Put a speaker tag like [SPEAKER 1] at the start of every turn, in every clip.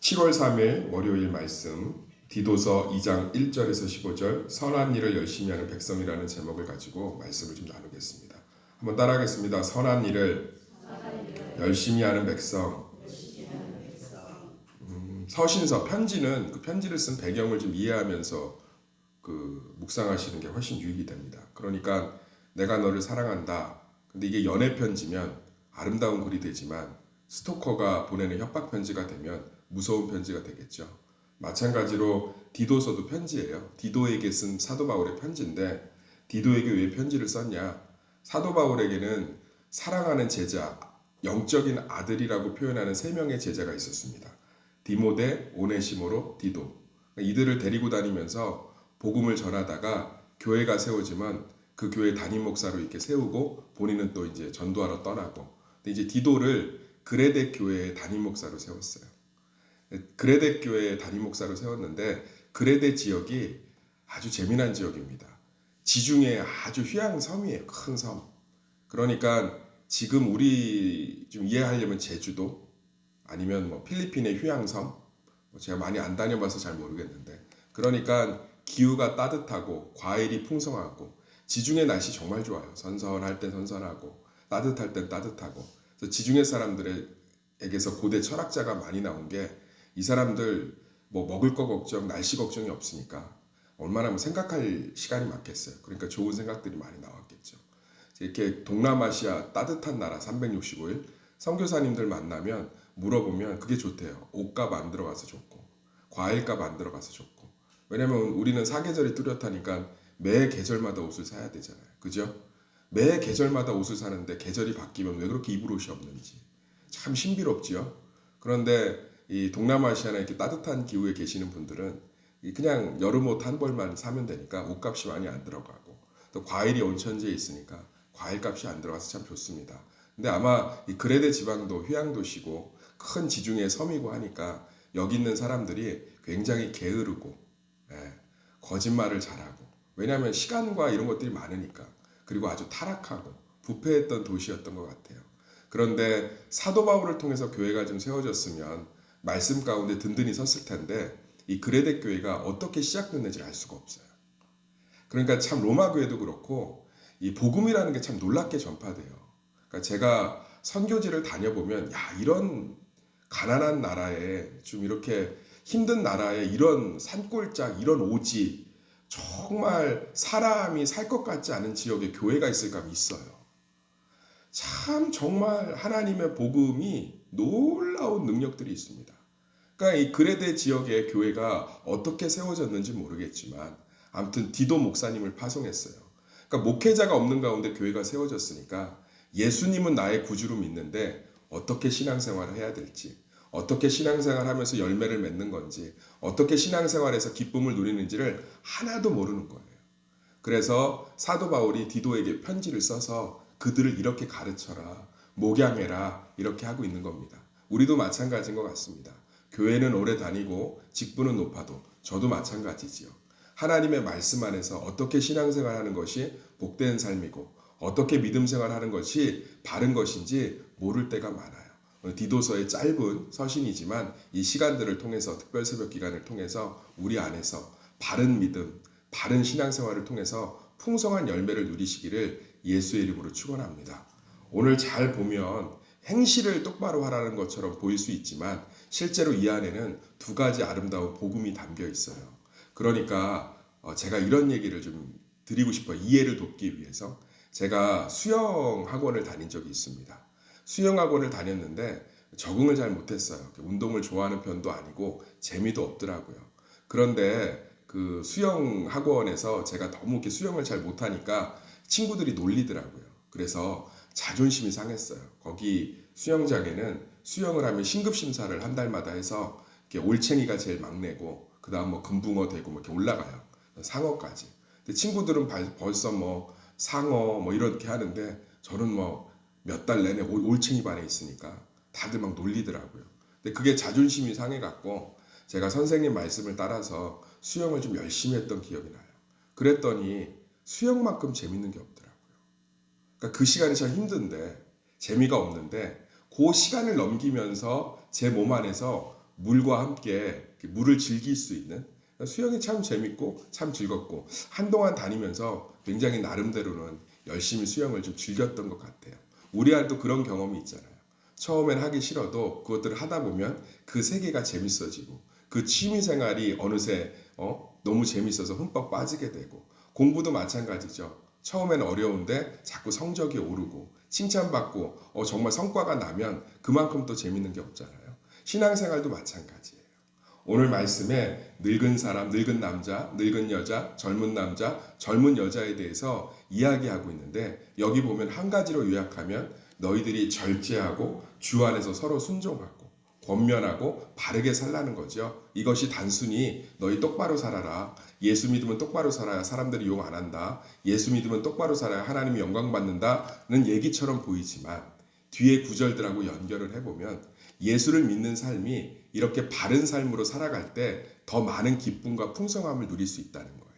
[SPEAKER 1] 7월 3일 월요일 말씀 디도서 2장 1절에서 15절 선한 일을 열심히 하는 백성이라는 제목을 가지고 말씀을 좀 나누겠습니다. 한번 따라하겠습니다. 선한 일을 열심히 하는 백성. 서신서 편지는 그 편지를 쓴 배경을 좀 이해하면서 묵상하시는 게 훨씬 유익이 됩니다. 그러니까 내가 너를 사랑한다. 근데 이게 연애 편지면 아름다운 글이 되지만 스토커가 보내는 협박 편지가 되면 무서운 편지가 되겠죠. 마찬가지로 디도서도 편지예요. 디도에게 쓴 사도 바울의 편지인데 디도에게 왜 편지를 썼냐? 사도 바울에게는 사랑하는 제자, 영적인 아들이라고 표현하는 세 명의 제자가 있었습니다. 디모데, 오네시모로, 디도. 이들을 데리고 다니면서 복음을 전하다가 교회가 세워지면 그 교회 담임 목사로 이렇게 세우고 본인은 또 이제 전도하러 떠나고. 근데 이제 디도를 그레데 교회의 담임 목사로 세웠어요. 그레데 교회의 담임 목사로 세웠는데 그레데 지역이 아주 재미난 지역입니다. 지중해 아주 휴양 섬이에요. 큰 섬. 그러니까 지금 우리 좀 이해하려면 제주도 아니면 뭐 필리핀의 휴양섬, 제가 많이 안 다녀봐서 잘 모르겠는데, 그러니까 기후가 따뜻하고 과일이 풍성하고 지중해 날씨 정말 좋아요. 선선할 땐 선선하고 따뜻할 땐 따뜻하고. 그래서 지중해 사람들에게서 고대 철학자가 많이 나온 게 이 사람들 뭐 먹을 거 걱정, 날씨 걱정이 없으니까 얼마나 뭐 생각할 시간이 많겠어요. 그러니까 좋은 생각들이 많이 나왔겠죠. 이렇게 동남아시아 따뜻한 나라 365일 선교사님들 만나면 물어보면 그게 좋대요. 옷값 안 들어가서 좋고 과일값 안 들어가서 좋고. 왜냐면 우리는 사계절이 뚜렷하니까 매 계절마다 옷을 사야 되잖아요. 그죠? 매 계절마다 옷을 사는데 계절이 바뀌면 왜 그렇게 입을 옷이 없는지 참 신비롭지요. 그런데 이 동남아시아나 이렇게 따뜻한 기후에 계시는 분들은 그냥 여름 옷 한 벌만 사면 되니까 옷값이 많이 안 들어가고 또 과일이 온천지에 있으니까 과일값이 안 들어가서 참 좋습니다. 근데 아마 이 그레데 지방도 휴양도시고 큰 지중해 섬이고 하니까 여기 있는 사람들이 굉장히 게으르고 거짓말을 잘하고, 왜냐하면 시간과 이런 것들이 많으니까, 그리고 아주 타락하고 부패했던 도시였던 것 같아요. 그런데 사도 바울을 통해서 교회가 좀 세워졌으면 말씀 가운데 든든히 섰을 텐데 이 그레데 교회가 어떻게 시작됐는지를 알 수가 없어요. 그러니까 참 로마 교회도 그렇고 이 복음이라는 게 참 놀랍게 전파돼요. 그러니까 제가 선교지를 다녀보면 야, 이런 가난한 나라에 좀 이렇게 힘든 나라에 이런 산골짜기, 이런 오지, 정말 사람이 살 것 같지 않은 지역에 교회가 있을까 하면 있어요. 참 정말 하나님의 복음이 놀라운 능력들이 있습니다. 그러니까 이 그레데 지역의 교회가 어떻게 세워졌는지 모르겠지만 아무튼 디도 목사님을 파송했어요. 그러니까 목회자가 없는 가운데 교회가 세워졌으니까 예수님은 나의 구주로 믿는데 어떻게 신앙생활을 해야 될지, 어떻게 신앙생활을 하면서 열매를 맺는 건지, 어떻게 신앙생활에서 기쁨을 누리는지를 하나도 모르는 거예요. 그래서 사도 바울이 디도에게 편지를 써서 그들을 이렇게 가르쳐라, 목양해라, 이렇게 하고 있는 겁니다. 우리도 마찬가지인 것 같습니다. 교회는 오래 다니고 직분은 높아도 저도 마찬가지지요. 하나님의 말씀 안에서 어떻게 신앙생활하는 것이 복된 삶이고 어떻게 믿음 생활하는 것이 바른 것인지 모를 때가 많아요. 디도서의 짧은 서신이지만 이 시간들을 통해서, 특별 새벽 기간을 통해서 우리 안에서 바른 믿음, 바른 신앙생활을 통해서 풍성한 열매를 누리시기를 예수의 이름으로 축원합니다. 오늘 잘 보면 행실을 똑바로 하라는 것처럼 보일 수 있지만 실제로 이 안에는 두 가지 아름다운 복음이 담겨 있어요. 그러니까 제가 이런 얘기를 좀 드리고 싶어요. 이해를 돕기 위해서. 제가 수영 학원을 다닌 적이 있습니다. 수영 학원을 다녔는데 적응을 잘 못했어요. 운동을 좋아하는 편도 아니고 재미도 없더라고요. 그런데 그 수영 학원에서 제가 너무 이렇게 수영을 잘 못하니까 친구들이 놀리더라고요. 그래서 자존심이 상했어요. 거기 수영장에는 수영을 하면 신급 심사를 한 달마다 해서 이렇게 올챙이가 제일 막내고 그다음 뭐 금붕어 되고 뭐 이렇게 올라가요. 상어까지. 근데 친구들은 벌써 뭐 상어 뭐 이렇게 하는데 저는 뭐 몇 달 내내 올챙이 반에 있으니까 다들 막 놀리더라고요. 근데 그게 자존심이 상해갖고 제가 선생님 말씀을 따라서 수영을 좀 열심히 했던 기억이 나요. 그랬더니 수영만큼 재밌는 게 없더라고요. 그러니까 그 시간이 참 힘든데 재미가 없는데 그 시간을 넘기면서 제 몸 안에서 물과 함께 물을 즐길 수 있는, 수영이 참 재밌고 참 즐겁고 한동안 다니면서 굉장히 나름대로는 열심히 수영을 좀 즐겼던 것 같아요. 우리 아이도 그런 경험이 있잖아요. 처음엔 하기 싫어도 그것들을 하다 보면 그 세계가 재밌어지고 그 취미 생활이 어느새 너무 재밌어서 흠뻑 빠지게 되고, 공부도 마찬가지죠. 처음엔 어려운데 자꾸 성적이 오르고 칭찬받고 정말 성과가 나면 그만큼 또 재밌는 게 없잖아요. 신앙생활도 마찬가지예요. 오늘 말씀에 늙은 사람, 늙은 남자, 늙은 여자, 젊은 남자, 젊은 여자에 대해서 이야기하고 있는데, 여기 보면 한 가지로 요약하면 너희들이 절제하고 주 안에서 서로 순종하고 권면하고 바르게 살라는 거죠. 이것이 단순히 너희 똑바로 살아라, 예수 믿으면 똑바로 살아야 사람들이 욕 안 한다, 예수 믿으면 똑바로 살아야 하나님이 영광 받는다는 얘기처럼 보이지만, 뒤에 구절들하고 연결을 해보면 예수를 믿는 삶이 이렇게 바른 삶으로 살아갈 때 더 많은 기쁨과 풍성함을 누릴 수 있다는 거예요.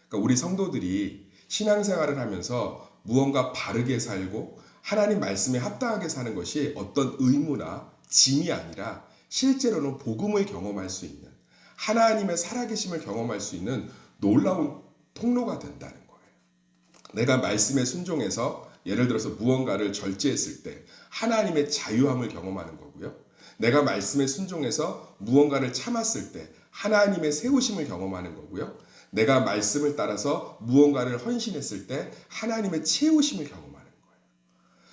[SPEAKER 1] 그러니까 우리 성도들이 신앙생활을 하면서 무언가 바르게 살고 하나님 말씀에 합당하게 사는 것이 어떤 의무나 짐이 아니라 실제로는 복음을 경험할 수 있는, 하나님의 살아계심을 경험할 수 있는 놀라운 통로가 된다는 거예요. 내가 말씀에 순종해서 예를 들어서 무언가를 절제했을 때 하나님의 자유함을 경험하는 거고요. 내가 말씀에 순종해서 무언가를 참았을 때 하나님의 세우심을 경험하는 거고요. 내가 말씀을 따라서 무언가를 헌신했을 때 하나님의 채우심을 경험하는 거예요.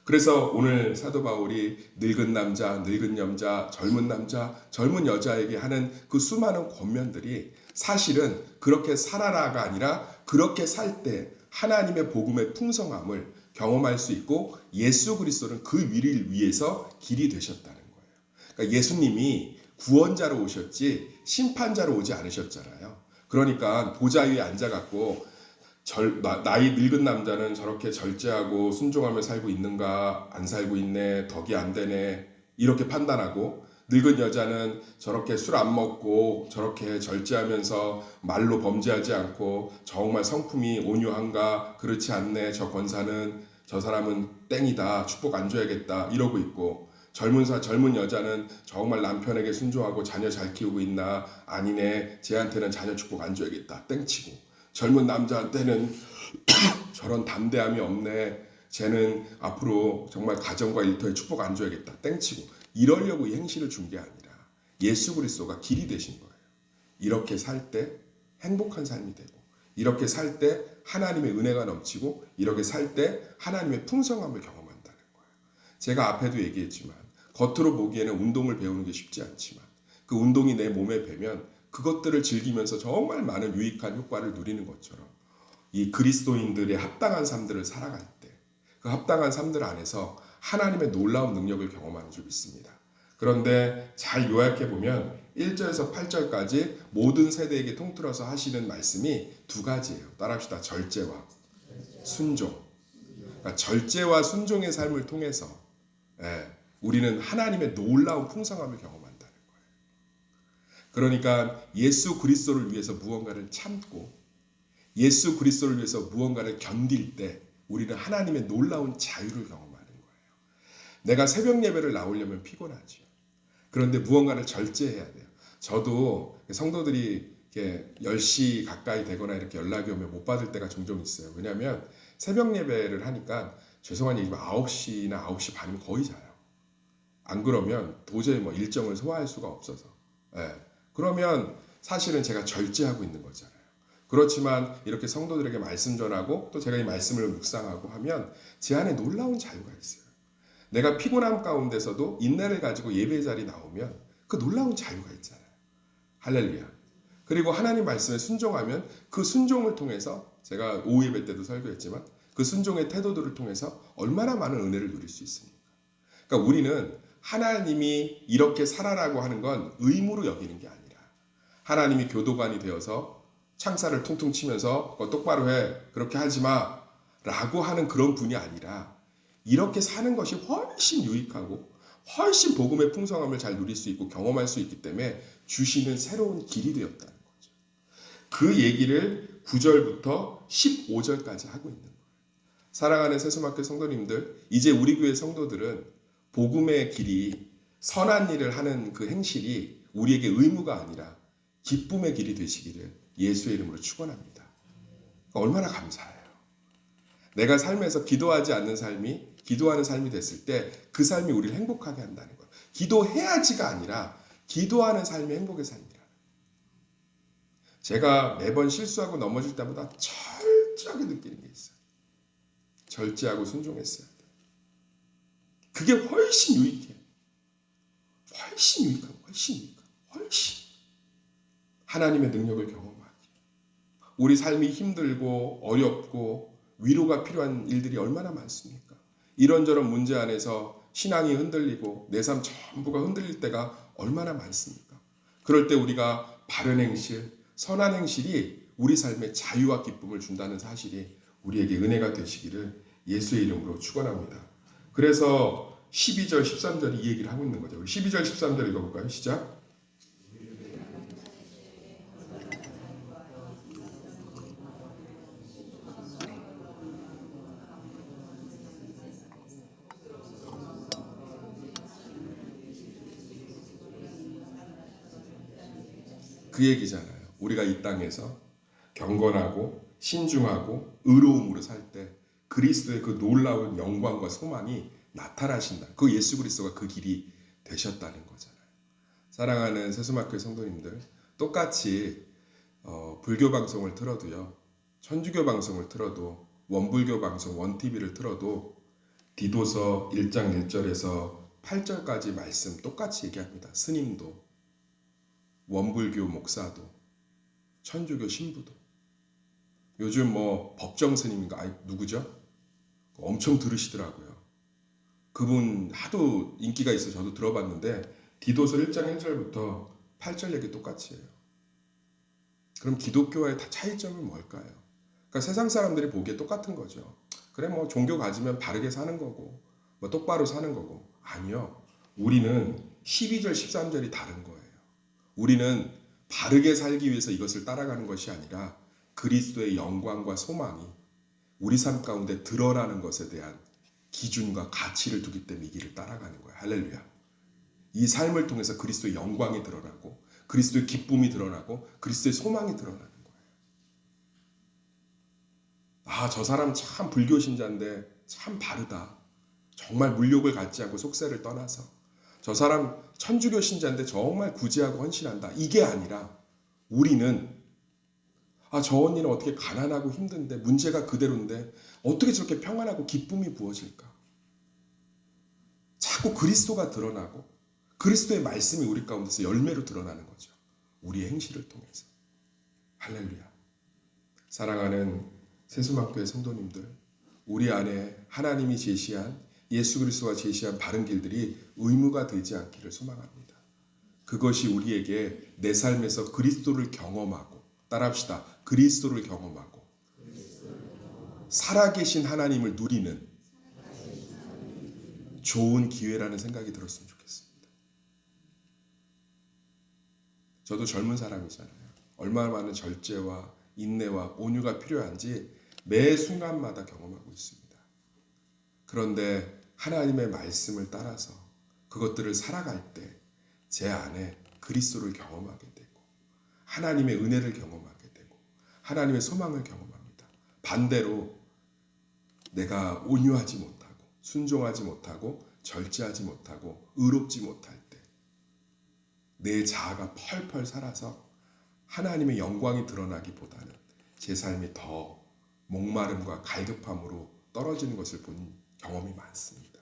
[SPEAKER 1] 그래서 오늘 사도 바울이 늙은 남자, 늙은 여자, 젊은 남자, 젊은 여자에게 하는 그 수많은 권면들이 사실은 그렇게 살아라가 아니라 그렇게 살 때 하나님의 복음의 풍성함을 경험할 수 있고, 예수 그리스도는 그 위를 위해서 길이 되셨다는 거예요. 그러니까 예수님이 구원자로 오셨지 심판자로 오지 않으셨잖아요. 그러니까 보좌 위에 앉아갖고 나이 늙은 남자는 저렇게 절제하고 순종하며 살고 있는가, 안 살고 있네, 덕이 안 되네, 이렇게 판단하고, 늙은 여자는 저렇게 술 안 먹고 저렇게 절제하면서 말로 범죄하지 않고 정말 성품이 온유한가, 그렇지 않네, 저 권사는, 저 사람은 땡이다, 축복 안 줘야겠다, 이러고 있고, 젊은 여자는 정말 남편에게 순종하고 자녀 잘 키우고 있나, 아니네, 쟤한테는 자녀 축복 안 줘야겠다, 땡치고, 젊은 남자한테는 저런 담대함이 없네, 쟤는 앞으로 정말 가정과 일터에 축복 안 줘야겠다, 땡치고, 이러려고 이 행실을 준 게 아니라 예수 그리스도가 길이 되신 거예요. 이렇게 살 때 행복한 삶이 되고, 이렇게 살 때 하나님의 은혜가 넘치고, 이렇게 살 때 하나님의 풍성함을 경험한다는 거예요. 제가 앞에도 얘기했지만 겉으로 보기에는 운동을 배우는 게 쉽지 않지만 그 운동이 내 몸에 배면 그것들을 즐기면서 정말 많은 유익한 효과를 누리는 것처럼, 이 그리스도인들의 합당한 삶들을 살아갈 때 그 합당한 삶들 안에서 하나님의 놀라운 능력을 경험하는 줄 믿습니다. 그런데 잘 요약해 보면 1절에서 8절까지 모든 세대에게 통틀어서 하시는 말씀이 두 가지예요. 따라합시다. 절제와 순종. 그러니까 절제와 순종의 삶을 통해서 우리는 하나님의 놀라운 풍성함을 경험한다는 거예요. 그러니까 예수 그리스도를 위해서 무언가를 참고 예수 그리스도를 위해서 무언가를 견딜 때 우리는 하나님의 놀라운 자유를 경험하는 거예요. 내가 새벽 예배를 나오려면 피곤하죠. 그런데 무언가를 절제해야 돼요. 저도 성도들이 이렇게 10시 가까이 되거나 이렇게 연락이 오면 못 받을 때가 종종 있어요. 왜냐하면 새벽 예배를 하니까 죄송한 얘기지만 9시나 9시 반이면 거의 자요. 안 그러면 도저히 일정을 소화할 수가 없어서. 그러면 사실은 제가 절제하고 있는 거잖아요. 그렇지만 이렇게 성도들에게 말씀 전하고 또 제가 이 말씀을 묵상하고 하면 제 안에 놀라운 자유가 있어요. 내가 피곤함 가운데서도 인내를 가지고 예배 자리에 나오면 그 놀라운 자유가 있잖아요. 할렐루야. 그리고 하나님 말씀에 순종하면 그 순종을 통해서, 제가 오후 예배 때도 설교했지만 그 순종의 태도들을 통해서 얼마나 많은 은혜를 누릴 수 있습니까? 그러니까 우리는 하나님이 이렇게 살아라고 하는 건 의무로 여기는 게 아니라, 하나님이 교도관이 되어서 창살을 퉁퉁 치면서 똑바로 해, 그렇게 하지 마 라고 하는 그런 분이 아니라, 이렇게 사는 것이 훨씬 유익하고 훨씬 복음의 풍성함을 잘 누릴 수 있고 경험할 수 있기 때문에 주시는 새로운 길이 되었다는 거죠. 그 얘기를 9절부터 15절까지 하고 있는 거예요. 사랑하는 세수마켓 성도님들, 이제 우리 교회 성도들은 복음의 길이, 선한 일을 하는 그 행실이 우리에게 의무가 아니라 기쁨의 길이 되시기를 예수의 이름으로 축원합니다. 얼마나 감사해요. 내가 삶에서 기도하지 않는 삶이 기도하는 삶이 됐을 때 그 삶이 우리를 행복하게 한다는 거예요. 기도해야지가 아니라 기도하는 삶이 행복의 삶이라. 제가 매번 실수하고 넘어질 때마다 철저하게 느끼는 게 있어요. 절제하고 순종했어야 돼. 그게 훨씬 유익해. 훨씬 유익하고 훨씬 하나님의 능력을 경험하기. 우리 삶이 힘들고 어렵고 위로가 필요한 일들이 얼마나 많습니까? 이런저런 문제 안에서 신앙이 흔들리고 내 삶 전부가 흔들릴 때가 얼마나 많습니까? 그럴 때 우리가 바른 행실, 선한 행실이 우리 삶에 자유와 기쁨을 준다는 사실이 우리에게 은혜가 되시기를 예수의 이름으로 축원합니다. 그래서 12절, 13절이 이 얘기를 하고 있는 거죠. 12절, 13절 읽어볼까요? 시작. 그 얘기잖아요. 우리가 이 땅에서 경건하고 신중하고 의로움으로 살 때 그리스도의 그 놀라운 영광과 소망이 나타나신다. 그 예수 그리스도가 그 길이 되셨다는 거잖아요. 사랑하는 세수마교회 성도님들, 똑같이 불교 방송을 틀어도요, 천주교 방송을 틀어도, 원불교 방송 원TV를 틀어도 디도서 1장 1절에서 8절까지 말씀 똑같이 얘기합니다. 스님도, 원불교 목사도, 천주교 신부도. 요즘 뭐 법정 스님인가 누구죠? 엄청 들으시더라고요. 그분 하도 인기가 있어 저도 들어봤는데 디도서 1장 1절부터 8절 얘기 똑같이 해요. 그럼 기독교와의 차이점은 뭘까요? 그러니까 세상 사람들이 보기에 똑같은 거죠. 그래 뭐 종교 가지면 바르게 사는 거고 뭐 똑바로 사는 거고. 아니요. 우리는 12절 13절이 다른 거예요. 우리는 바르게 살기 위해서 이것을 따라가는 것이 아니라 그리스도의 영광과 소망이 우리 삶 가운데 드러나는 것에 대한 기준과 가치를 두기 때문에 이 길을 따라가는 거예요. 할렐루야. 이 삶을 통해서 그리스도의 영광이 드러나고 그리스도의 기쁨이 드러나고 그리스도의 소망이 드러나는 거예요. 아, 저 사람 참 불교 신자인데 참 바르다. 정말 물욕을 갖지 않고 속세를 떠나서 저 사람 천주교 신자인데 정말 구제하고 헌신한다. 이게 아니라 우리는 아, 저 언니는 어떻게 가난하고 힘든데 문제가 그대로인데 어떻게 저렇게 평안하고 기쁨이 부어질까? 자꾸 그리스도가 드러나고 그리스도의 말씀이 우리 가운데서 열매로 드러나는 거죠. 우리의 행실을 통해서. 할렐루야. 사랑하는 세수막교회 성도님들, 우리 안에 하나님이 제시한 예수 그리스도가 제시한 바른 길들이 의무가 되지 않기를 소망합니다. 그것이 우리에게 내 삶에서 그리스도를 경험하고 따라합시다. 그리스도를 경험하고 살아계신 하나님을 누리는 좋은 기회라는 생각이 들었으면 좋겠습니다. 저도 젊은 사람이잖아요. 얼마나 많은 절제와 인내와 온유가 필요한지 매 순간마다 경험하고 있습니다. 그런데 하나님의 말씀을 따라서 그것들을 살아갈 때 제 안에 그리스도를 경험하게 되고 하나님의 은혜를 경험하게 되고 하나님의 소망을 경험합니다. 반대로 내가 온유하지 못하고 순종하지 못하고 절제하지 못하고 의롭지 못할 때 내 자아가 펄펄 살아서 하나님의 영광이 드러나기보다는 제 삶이 더 목마름과 갈급함으로 떨어지는 것을 본 경험이 많습니다.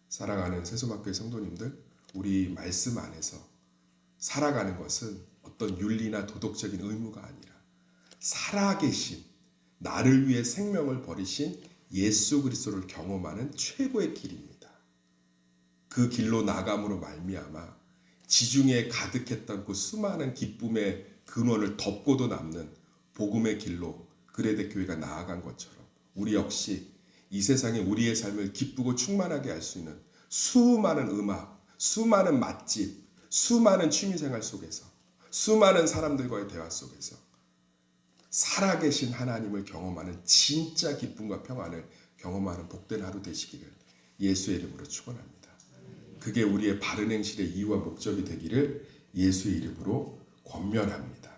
[SPEAKER 1] 사랑하는 세수막교회 성도님들, 우리 말씀 안에서 살아가는 것은 어떤 윤리나 도덕적인 의무가 아니라 살아계신 나를 위해 생명을 버리신 예수 그리스도를 경험하는 최고의 길입니다. 그 길로 나감으로 말미암아 지중해에 가득했던 그 수많은 기쁨의 근원을 덮고도 남는 복음의 길로 그레데 교회가 나아간 것처럼 우리 역시 이 세상에 우리의 삶을 기쁘고 충만하게 할 수 있는 수많은 음악, 수많은 맛집, 수많은 취미생활 속에서 수많은 사람들과의 대화 속에서 살아계신 하나님을 경험하는 진짜 기쁨과 평안을 경험하는 복된 하루 되시기를 예수의 이름으로 축원합니다. 그게 우리의 바른 행실의 이유와 목적이 되기를 예수의 이름으로 권면합니다.